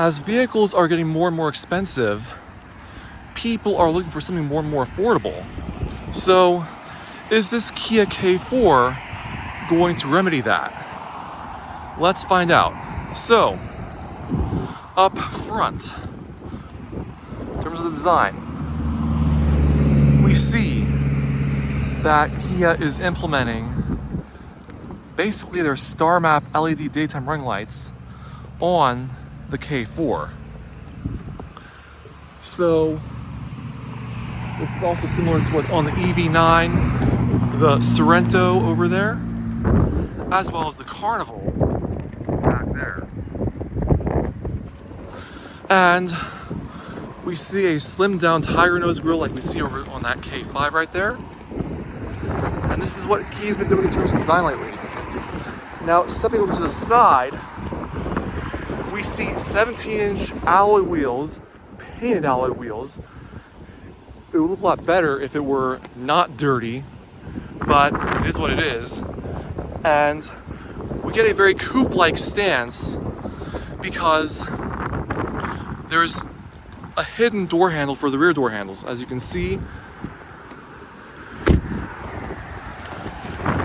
as vehicles are getting more and more expensive, people are looking for something more and more affordable. So, is this Kia K4 going to remedy that? Let's find out. So, up front, in terms of the design, we see that Kia is implementing basically their star map LED daytime running lights on the K4. So this is also similar to what's on the EV9, the Sorento over there, as well as the Carnival back there. And we see a slimmed down tiger nose grille like we see over on that K5 right there. And this is what Kia's been doing in terms of design lately. Now, stepping over to the side, we see 17-inch alloy wheels, painted alloy wheels. It would look a lot better if it were not dirty, but it is what it is. And we get a very coupe-like stance because there's a hidden door handle for the rear door handles. As you can see,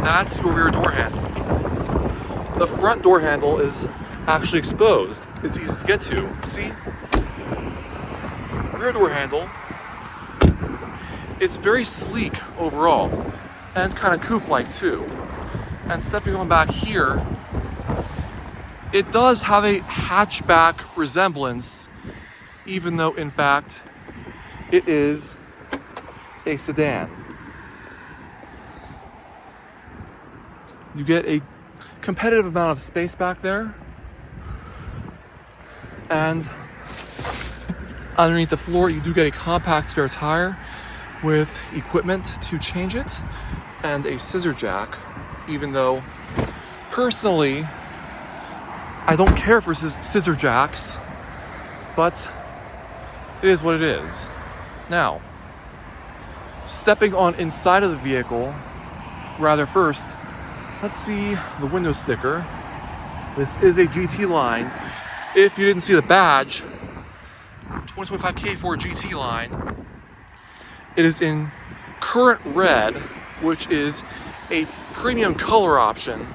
that's your rear door handle. The front door handle is actually exposed. It's easy to get to. See? Rear door handle. It's very sleek overall and kind of coupe-like too. And stepping on back here, it does have a hatchback resemblance, even though in fact it is a sedan. You get a competitive amount of space back there, and underneath the floor you do get a compact spare tire with equipment to change it and a scissor jack, even though personally I don't care for scissor jacks, but it is what it is. Now, stepping on inside of the vehicle, rather first, let's see the window sticker. This is a GT line. If you didn't see the badge, 2025 K4 GT line. It is in current red, which is a premium color option.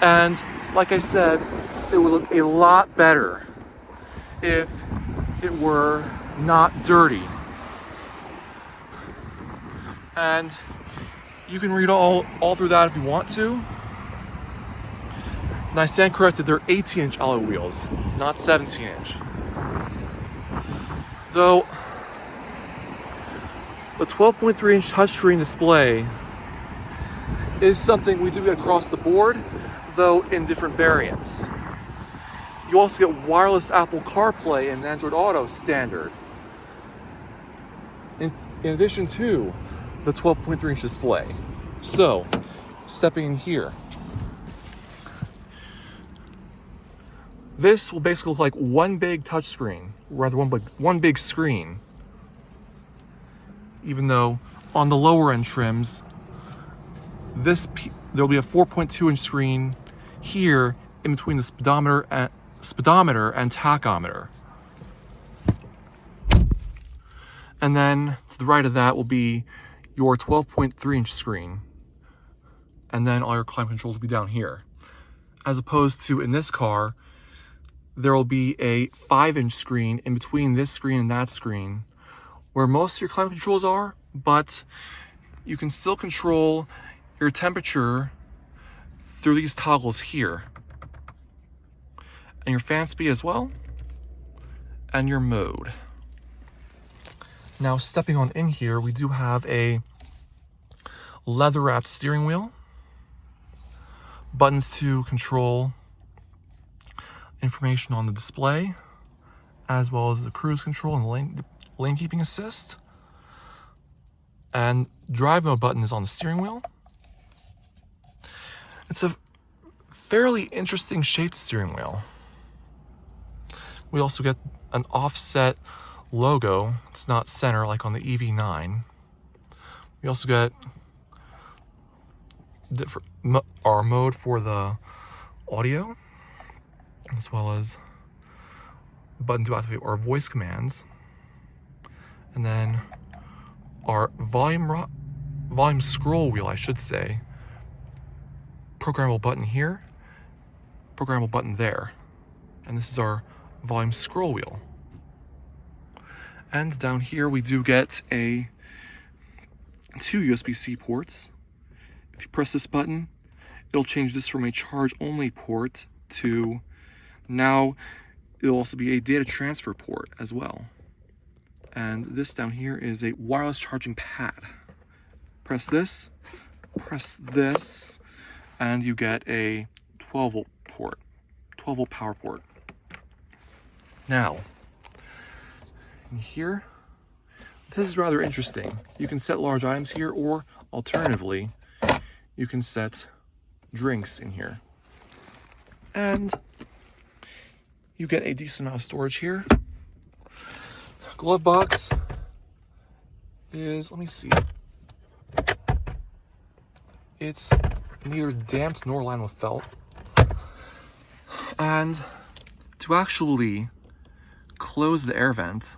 And like I said, it would look a lot better if it were not dirty. And you can read all through that if you want to. And I stand corrected, they're 18-inch alloy wheels, not 17-inch. Though, the 12.3-inch touchscreen display is something we do get across the board, though in different variants. You also get wireless Apple CarPlay and Android Auto standard. In addition to the 12.3-inch display. So, stepping in here, this will basically look like one big touchscreen, rather one big screen. Even though on the lower end trims, there'll be a 4.2-inch screen here in between the speedometer and tachometer. And then to the right of that will be your 12.3-inch screen. And then all your climate controls will be down here. As opposed to in this car, there will be a 5-inch screen in between this screen and that screen, where most of your climate controls are, but you can still control your temperature through these toggles here. And your fan speed as well, and your mode. Now, stepping on in here, we do have a leather-wrapped steering wheel, buttons to control information on the display, as well as the cruise control and the lane keeping assist. And drive mode button is on the steering wheel. It's a fairly interesting shaped steering wheel. We also get an offset logo. It's not center like on the EV9. We also get our mode for the audio, as well as button to activate our voice commands. And then our volume scroll wheel, I should say. Programmable button here, programmable button there. And this is our volume scroll wheel. And down here we do get two USB-C ports. If you press this button, it'll change this from a charge-only port to now it'll also be a data transfer port as well. And this down here is a wireless charging pad. Press this, and you get a 12-volt port, 12-volt power port. Now, in here, this is rather interesting. You can set large items here, or alternatively, you can set drinks in here. And you get a decent amount of storage here. Glove box is, let me see. It's neither damped nor lined with felt. And to actually close the air vent,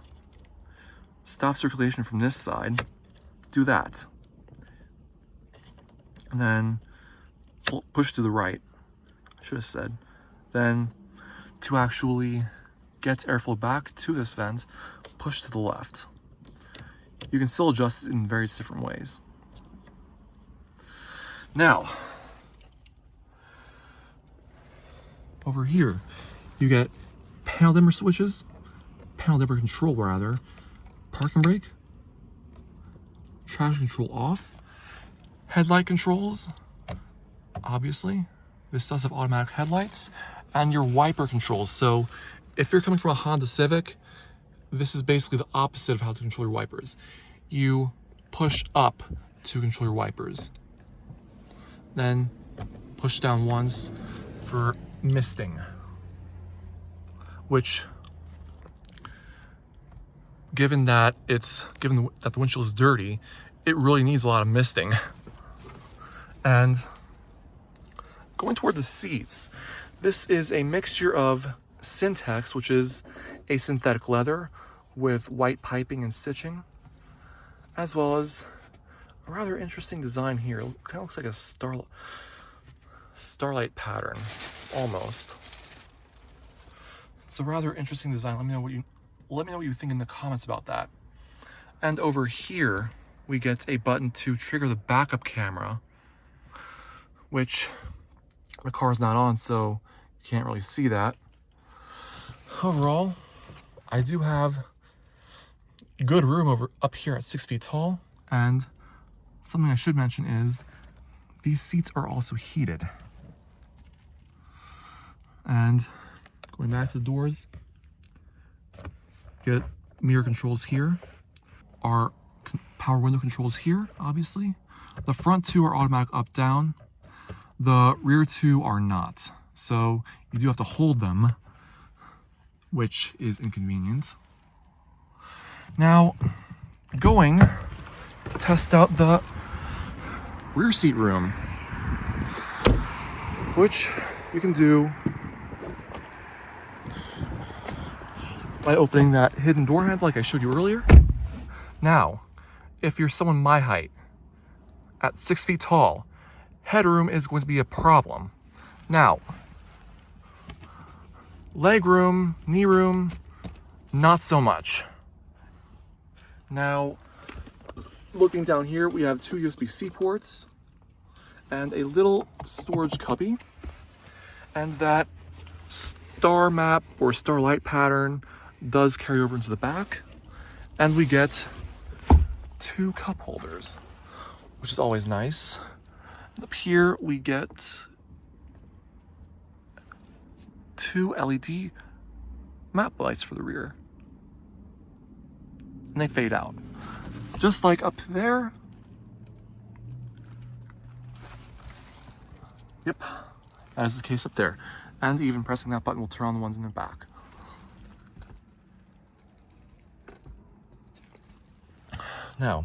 stop circulation from this side, do that. And then push to the right, I should have said. Then to actually get airflow back to this vent, push to the left. You can still adjust it in various different ways. Now, over here, you get panel dimmer switches, panel dimmer control rather, parking brake, traction control off, headlight controls, obviously. This does have automatic headlights, and your wiper controls. So if you're coming from a Honda Civic, this is basically the opposite of how to control your wipers. You push up to control your wipers. Then push down once for misting, which, given that the windshield is dirty, it really needs a lot of misting. And going toward the seats, this is a mixture of Syntex, which is a synthetic leather with white piping and stitching, as well as a rather interesting design here. It kind of looks like a starlight pattern, almost. It's a rather interesting design. Let me know what you think in the comments about that. And over here, we get a button to trigger the backup camera, which the car's not on, so you can't really see that. Overall, I do have good room up here at 6 feet tall, and something I should mention is these seats are also heated. And going back to the doors, get mirror controls here, our power window controls here, obviously. The front two are automatic up down. The rear two are not, so you do have to hold them, which is inconvenient. Now, going to test out the rear seat room, which you can do by opening that hidden door handle like I showed you earlier. Now, if you're someone my height, at 6 feet tall, headroom is going to be a problem. Now, leg room, knee room, not so much. Now, looking down here, we have 2 USB-C ports and a little storage cubby, and that star map or starlight pattern does carry over into the back, and we get 2 cup holders, which is always nice. Up here we get 2 LED map lights for the rear, and they fade out just like up there. Yep, that is the case up there, and even pressing that button will turn on the ones in the back. Now,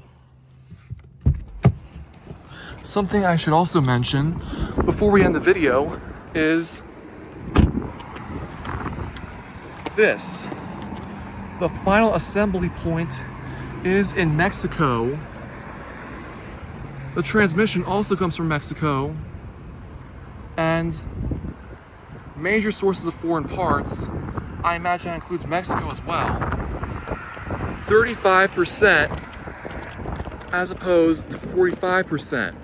something I should also mention before we end the video is this. The final assembly point is in Mexico. The transmission also comes from Mexico, and major sources of foreign parts, I imagine that includes Mexico as well. 35% as opposed to 45%.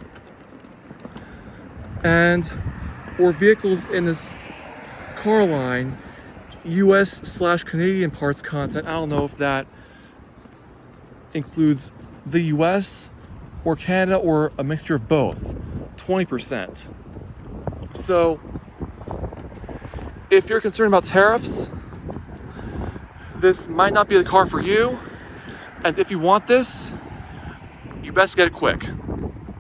And for vehicles in this car line, US/Canadian parts content, I don't know if that includes the US or Canada or a mixture of both, 20%. So if you're concerned about tariffs, this might not be the car for you. And if you want this, you best get it quick.